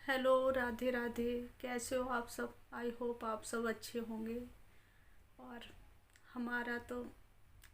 Hello, Radhe Radhe. कैसे हो आप सब? आई होप आप सब अच्छे होंगे। और हमारा तो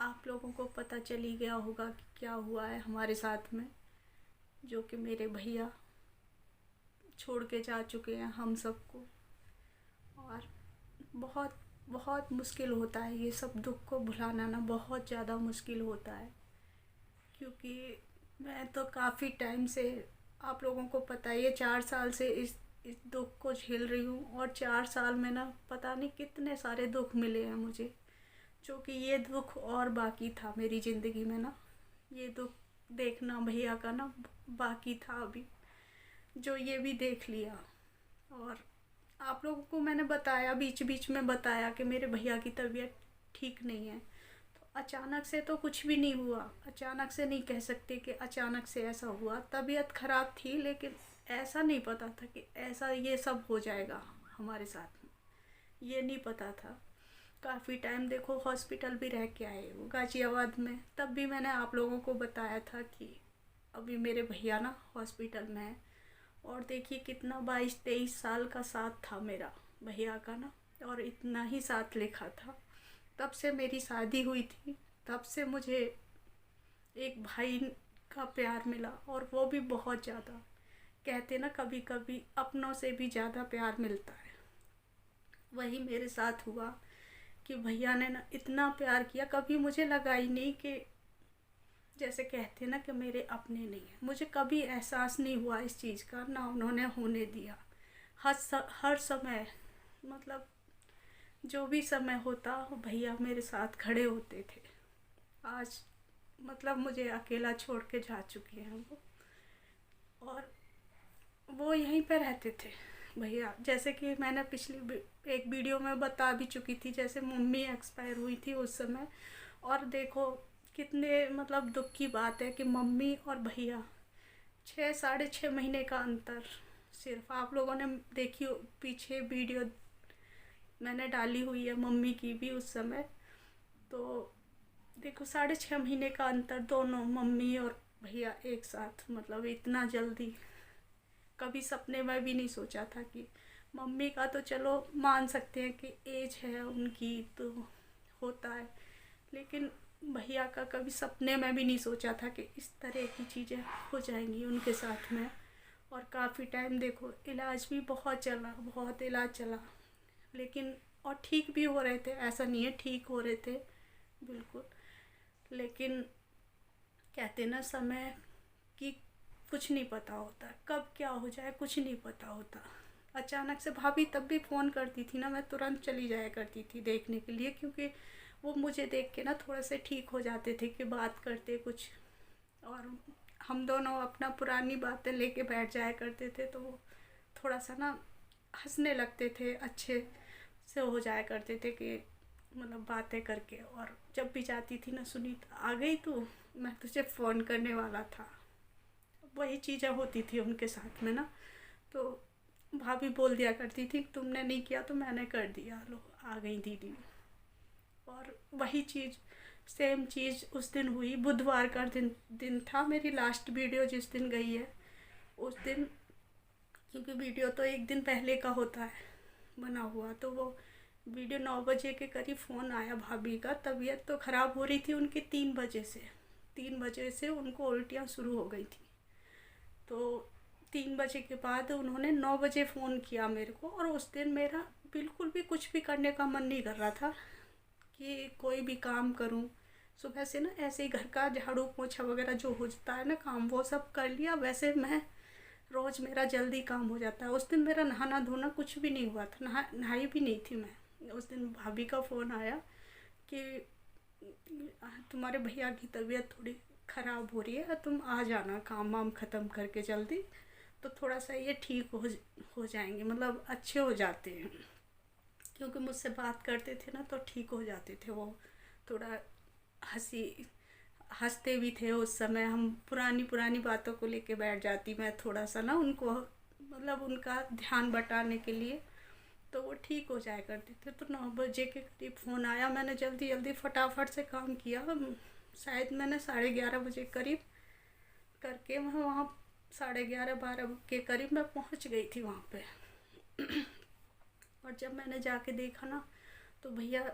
आप लोगों को पता चल ही गया होगा कि क्या हुआ है हमारे साथ में, जो कि मेरे भैया छोड़ के जा चुके हैं हम सबको। और बहुत बहुत मुश्किल होता है ये सब दुख को भुलाना ना, बहुत ज़्यादा मुश्किल होता है। क्योंकि मैं तो काफ़ी टाइम से, आप लोगों को पता ही है, 4 साल से इस दुख को झेल रही हूँ। और 4 साल में ना पता नहीं कितने सारे दुख मिले हैं मुझे, जो कि ये दुख और बाकी था मेरी ज़िंदगी में ना। ये दुख देखना भैया का ना बाकी था अभी, जो ये भी देख लिया। और आप लोगों को मैंने बताया, बीच बीच में बताया कि मेरे भैया की तबीयत ठीक नहीं है। तो अचानक से तो कुछ भी नहीं हुआ, अचानक से नहीं कह सकते कि अचानक से ऐसा हुआ। तबीयत ख़राब थी, लेकिन ऐसा नहीं पता था कि ऐसा ये सब हो जाएगा हमारे साथ में, ये नहीं पता था। काफ़ी टाइम देखो हॉस्पिटल भी रह के आए वो गाज़ियाबाद में, तब भी मैंने आप लोगों को बताया था कि अभी मेरे भैया ना हॉस्पिटल में है। और देखिए कितना 22-23 साल का साथ था मेरा भैया का ना, और इतना ही साथ लिखा था। तब से मेरी शादी हुई थी, तब से मुझे एक भाई का प्यार मिला, और वो भी बहुत ज़्यादा। कहते ना कभी कभी अपनों से भी ज़्यादा प्यार मिलता है। वही मेरे साथ हुआ कि भैया ने ना इतना प्यार किया, कभी मुझे लगा ही नहीं कि, जैसे कहते ना कि मेरे अपने नहीं है, मुझे कभी एहसास नहीं हुआ इस चीज़ का, ना उन्होंने होने दिया। हर समय, मतलब जो भी समय होता भैया मेरे साथ खड़े होते थे। आज मतलब मुझे अकेला छोड़ के जा चुके हैं वो। और वो यहीं पे रहते थे भैया, जैसे कि मैंने एक वीडियो में बता भी चुकी थी, जैसे मम्मी एक्सपायर हुई थी उस समय। और देखो कितने मतलब दुख की बात है कि मम्मी और भैया, 6 साढ़े 6 महीने का अंतर। सिर्फ आप लोगों ने देखी पीछे वीडियो मैंने डाली हुई है मम्मी की भी उस समय। तो देखो 6.5 महीने का अंतर, दोनों मम्मी और भैया एक साथ, मतलब इतना जल्दी कभी सपने में भी नहीं सोचा था कि, मम्मी का तो चलो मान सकते हैं कि एज है उनकी तो होता है, लेकिन भैया का कभी सपने में भी नहीं सोचा था कि इस तरह की चीज़ें हो जाएंगी उनके साथ में। और काफ़ी टाइम देखो इलाज भी बहुत चला, बहुत इलाज चला, लेकिन और ठीक भी हो रहे थे, ऐसा नहीं है, ठीक हो रहे थे बिल्कुल। लेकिन कहते ना समय की कुछ नहीं पता होता, कब क्या हो जाए कुछ नहीं पता होता। अचानक से भाभी तब भी फ़ोन करती थी ना, मैं तुरंत चली जाया करती थी देखने के लिए, क्योंकि वो मुझे देख के ना थोड़ा से ठीक हो जाते थे कि बात करते कुछ। और हम दोनों अपना पुरानी बातें लेके बैठ जाया करते थे, तो वो थोड़ा सा ना हंसने लगते थे, अच्छे से हो जाया करते थे कि मतलब बातें करके। और जब भी जाती थी ना, सुनीता आ गई तू, मैं तुझे फ़ोन करने वाला था, वही चीज़ें होती थी उनके साथ में ना। तो भाभी बोल दिया करती थी तुमने नहीं किया तो मैंने कर दिया, लो आ गई दीदी। और वही चीज़, सेम चीज़ उस दिन हुई, बुधवार का दिन था मेरी लास्ट वीडियो जिस दिन गई है उस दिन। क्योंकि वीडियो तो एक दिन पहले का होता है बना हुआ, तो वो वीडियो 9 बजे के करीब फ़ोन आया भाभी का। तबीयत तो ख़राब हो रही थी उनकी, 3 बजे से, 3 बजे से उनको उल्टियाँ शुरू हो गई थी। तो 3 बजे के बाद उन्होंने 9 बजे फ़ोन किया मेरे को। और उस दिन मेरा बिल्कुल भी कुछ भी करने का मन नहीं कर रहा था कि कोई भी काम करूं। सुबह से ना ऐसे ही घर का झाड़ू पोछा वगैरह जो हो जाता है ना काम, वो सब कर लिया। वैसे मैं रोज़ मेरा जल्दी काम हो जाता है, उस दिन मेरा नहाना धोना कुछ भी नहीं हुआ था, नहाई भी नहीं थी मैं। उस दिन भाभी का फ़ोन आया कि तुम्हारे भैया की तबीयत थोड़ी ख़राब हो रही है, तुम आ जाना काम वाम ख़त्म करके जल्दी, तो थोड़ा सा ये ठीक हो जाएंगे, मतलब अच्छे हो जाते हैं। क्योंकि मुझसे बात करते थे ना तो ठीक हो जाते थे वो, थोड़ा हंसी हंसते भी थे उस समय। हम पुरानी पुरानी बातों को लेके बैठ जाती मैं थोड़ा सा ना उनको, मतलब उनका ध्यान बटाने के लिए, तो वो ठीक हो जाया करते थे। तो 9 बजे के करीब फ़ोन आया, मैंने जल्दी जल्दी फटाफट से काम किया। शायद मैंने 11:30 बजे करीब करके मैं वहाँ 11:30 के करीब मैं पहुंच गई थी वहाँ पे। और जब मैंने जाके देखा ना, तो भैया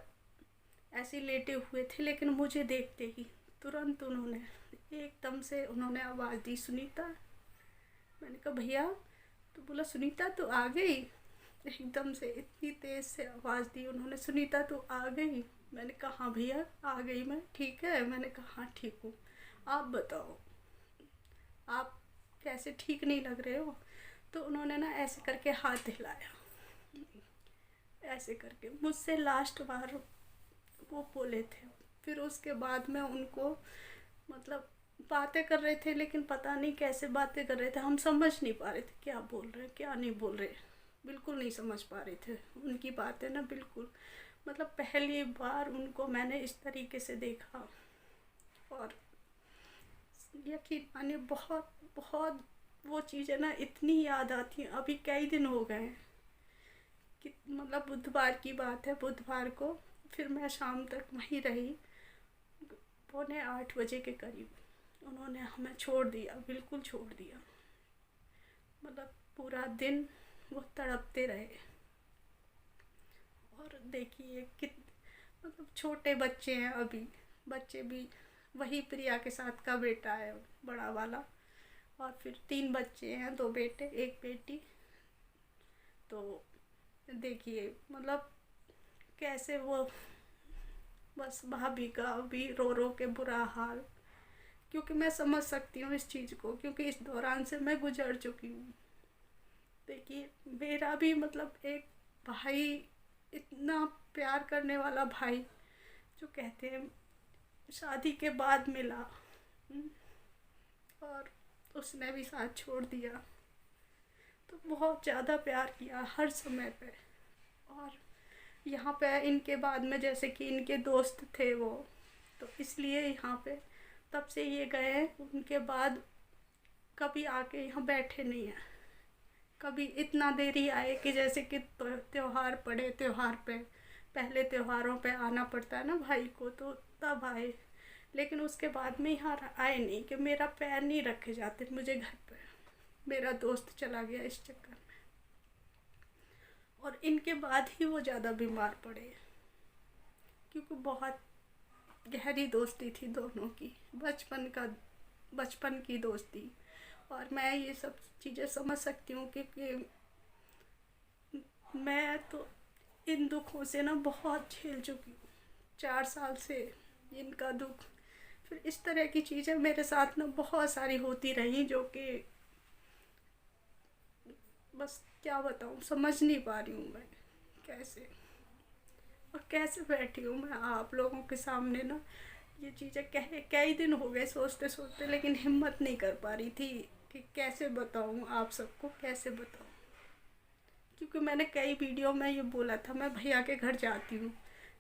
ऐसे ही लेटे हुए थे, लेकिन मुझे देखते ही तुरंत उन्होंने एकदम से उन्होंने आवाज़ दी, सुनीता। मैंने कहा भैया, तो बोला सुनीता तू आ गई। एकदम से इतनी तेज़ से आवाज़ दी उन्होंने, सुनीता तू आ गई। मैंने कहा हाँ भैया आ गई मैं, ठीक है। मैंने कहा हाँ ठीक हूँ, आप बताओ आप कैसे, ठीक नहीं लग रहे हो। तो उन्होंने ना ऐसे करके हाथ हिलाया, ऐसे करके मुझसे लास्ट बार वो बोले थे। फिर उसके बाद में उनको मतलब बातें कर रहे थे, लेकिन पता नहीं कैसे बातें कर रहे थे, हम समझ नहीं पा रहे थे क्या बोल रहे हैं क्या नहीं बोल रहे, बिल्कुल नहीं समझ पा रहे थे उनकी बातें ना, बिल्कुल। मतलब पहली बार उनको मैंने इस तरीके से देखा। और यकीन मानिए बहुत बहुत वो चीज़ें ना इतनी याद आती हैं। अभी कई दिन हो गए हैं कि मतलब बुधवार की बात है, बुधवार को फिर मैं शाम तक वहीं रही, 7:45 के करीब उन्होंने हमें छोड़ दिया, बिल्कुल छोड़ दिया। मतलब पूरा दिन वो तड़पते रहे। और देखिए कित मतलब छोटे बच्चे हैं अभी, बच्चे भी वही प्रिया के साथ का बेटा है बड़ा वाला, और फिर 3 बच्चे हैं, 2 बेटे 1 बेटी। तो देखिए मतलब कैसे वो, बस भाभी का भी रो रो के बुरा हाल। क्योंकि मैं समझ सकती हूँ इस चीज़ को, क्योंकि इस दौरान से मैं गुजर चुकी हूँ। देखिए मेरा भी मतलब एक भाई, इतना प्यार करने वाला भाई, जो कहते हैं शादी के बाद मिला, और उसने भी साथ छोड़ दिया। तो बहुत ज़्यादा प्यार किया हर समय पे। और यहाँ पे इनके बाद में जैसे कि इनके दोस्त थे वो, तो इसलिए यहाँ पे तब से ये गए, उनके बाद कभी आके यहाँ बैठे नहीं हैं। कभी इतना देर ही आए कि जैसे कि त्योहार पड़े, त्योहार पे पहले त्योहारों पे आना पड़ता है ना भाई को, तो तब आए। लेकिन उसके बाद में यहाँ आए नहीं, कि मेरा पैर नहीं रखे जाते मुझे घर पे, मेरा दोस्त चला गया इस चक्कर में। और इनके बाद ही वो ज़्यादा बीमार पड़े, क्योंकि बहुत गहरी दोस्ती थी दोनों की, बचपन की दोस्ती। और मैं ये सब चीज़ें समझ सकती हूँ, क्योंकि मैं तो इन दुखों से ना बहुत झेल चुकी हूँ, 4 साल से इनका दुख। फिर इस तरह की चीज़ें मेरे साथ ना बहुत सारी होती रही, जो कि बस क्या बताऊँ, समझ नहीं पा रही हूँ मैं कैसे, और कैसे बैठी हूँ मैं आप लोगों के सामने ना ये चीज़ें कहे। कई दिन हो गए सोचते सोचते, लेकिन हिम्मत नहीं कर पा रही थी कि कैसे बताऊँ आप सबको, कैसे बताऊँ। क्योंकि मैंने कई वीडियो में ये बोला था मैं भैया के घर जाती हूँ,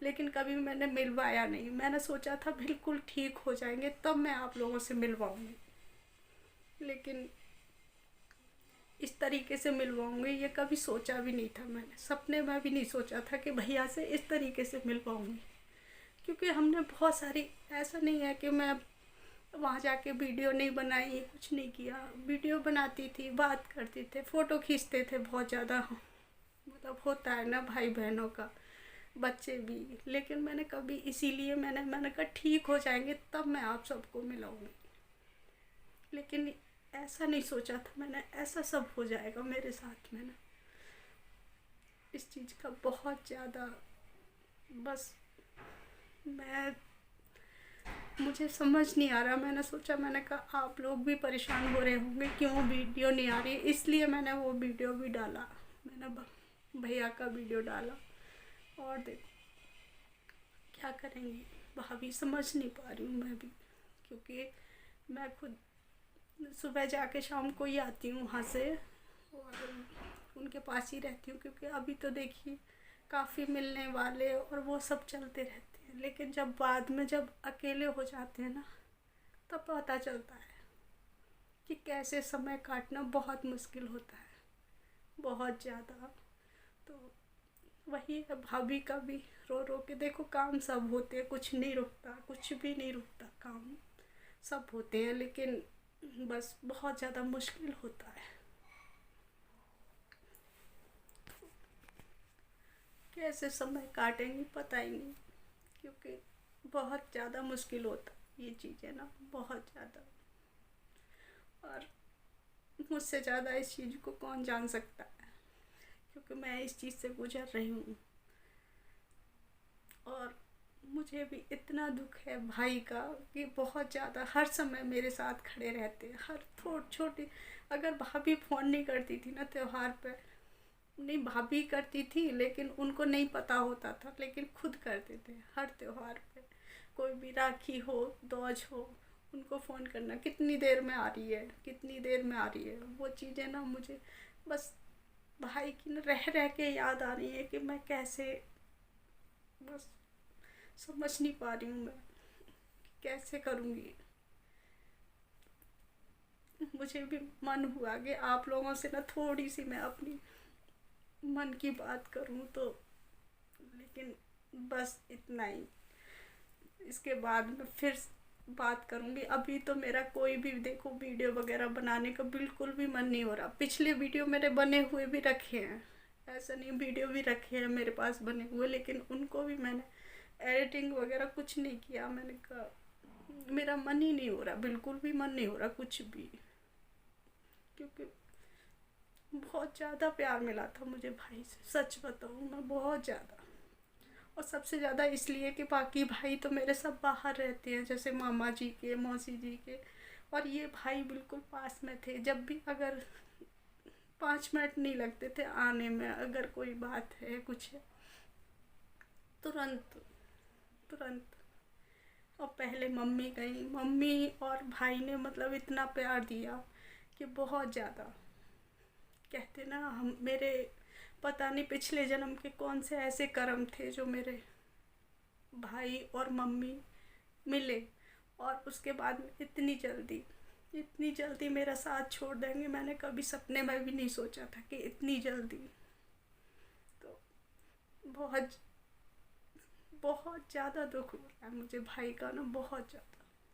लेकिन कभी मैंने मिलवाया नहीं। मैंने सोचा था बिल्कुल ठीक हो जाएंगे तब मैं आप लोगों से मिलवाऊँगी, लेकिन इस तरीके से मिलवाऊँगी ये कभी सोचा भी नहीं था मैंने, सपने में भी नहीं सोचा था कि भैया से इस तरीके से मिल पाऊँगी। क्योंकि हमने बहुत सारी, ऐसा नहीं है कि मैं वहाँ जाके वीडियो नहीं बनाई, कुछ नहीं किया, वीडियो बनाती थी, बात करते थे, फ़ोटो खींचते थे बहुत ज़्यादा। मतलब होता है ना भाई बहनों का, बच्चे भी। लेकिन मैंने कभी, इसीलिए मैंने कहा ठीक हो जाएंगे तब मैं आप सबको मिलाऊंगी। लेकिन ऐसा नहीं सोचा था मैंने, ऐसा सब हो जाएगा मेरे साथ में ना। इस चीज़ का बहुत ज़्यादा, बस मुझे समझ नहीं आ रहा। मैंने सोचा, मैंने कहा आप लोग भी परेशान हो रहे होंगे क्यों वीडियो नहीं आ रही, इसलिए मैंने वो वीडियो भी डाला, मैंने भैया का वीडियो डाला। और देखो क्या करेंगी भाभी, समझ नहीं पा रही हूँ मैं भी, क्योंकि मैं खुद सुबह जाके शाम को ही आती हूँ वहाँ से, और उनके पास ही रहती हूँ। क्योंकि अभी तो देखिए काफ़ी मिलने वाले और वो सब चलते रहते हैं, लेकिन जब बाद में जब अकेले हो जाते हैं ना, तब पता चलता है कि कैसे समय काटना बहुत मुश्किल होता है, बहुत ज़्यादा। तो वही है, भाभी का भी रो रो के देखो, काम सब होते हैं, कुछ नहीं रुकता, कुछ भी नहीं रुकता, काम सब होते हैं, लेकिन बस बहुत ज़्यादा मुश्किल होता है। कैसे समय काटेंगे पता ही नहीं, क्योंकि बहुत ज़्यादा मुश्किल होता है ये चीज़ें ना, बहुत ज़्यादा। और मुझसे ज़्यादा इस चीज़ को कौन जान सकता है, क्योंकि मैं इस चीज़ से गुजर रही हूँ। और मुझे भी इतना दुख है भाई का कि बहुत ज़्यादा हर समय मेरे साथ खड़े रहते हैं, हर छोटी। अगर भाभी फ़ोन नहीं करती थी ना त्योहार पे, नहीं भाभी करती थी लेकिन उनको नहीं पता होता था, लेकिन खुद करते थे हर त्योहार पे। कोई भी राखी हो, दोज हो, उनको फ़ोन करना, कितनी देर में आ रही है, कितनी देर में आ रही है। वो चीज़ें ना मुझे बस भाई की न रह रह के याद आ रही है कि मैं कैसे, बस समझ नहीं पा रही हूँ मैं कैसे करूँगी। मुझे भी मन हुआ कि आप लोगों से ना थोड़ी सी मैं अपनी मन की बात करूँ तो, लेकिन बस इतना ही। इसके बाद में फिर बात करूँगी। अभी तो मेरा कोई भी देखो वीडियो वगैरह बनाने का बिल्कुल भी मन नहीं हो रहा। पिछले वीडियो मेरे बने हुए भी रखे हैं, ऐसा नहीं, वीडियो भी रखे हैं मेरे पास बने हुए, लेकिन उनको भी मैंने एडिटिंग वगैरह कुछ नहीं किया। मैंने कहा मेरा मन ही नहीं हो रहा, बिल्कुल भी मन नहीं हो रहा कुछ भी, क्योंकि बहुत ज़्यादा प्यार मिला था मुझे भाई से, सच बताऊँ मैं, बहुत ज़्यादा। और सबसे ज़्यादा इसलिए कि बाकी भाई तो मेरे सब बाहर रहते हैं, जैसे मामा जी के, मौसी जी के, और ये भाई बिल्कुल पास में थे। जब भी अगर 5 मिनट नहीं लगते थे आने में, अगर कोई बात है कुछ है, तुरंत तुरंत। और पहले मम्मी गई, मम्मी और भाई ने मतलब इतना प्यार दिया कि बहुत ज़्यादा। कहते ना हम, मेरे पता नहीं पिछले जन्म के कौन से ऐसे कर्म थे जो मेरे भाई और मम्मी मिले, और उसके बाद में इतनी जल्दी मेरा साथ छोड़ देंगे। मैंने कभी सपने में भी नहीं सोचा था कि इतनी जल्दी। तो बहुत बहुत ज़्यादा दुख हो रहा है मुझे भाई का ना, बहुत ज़्यादा।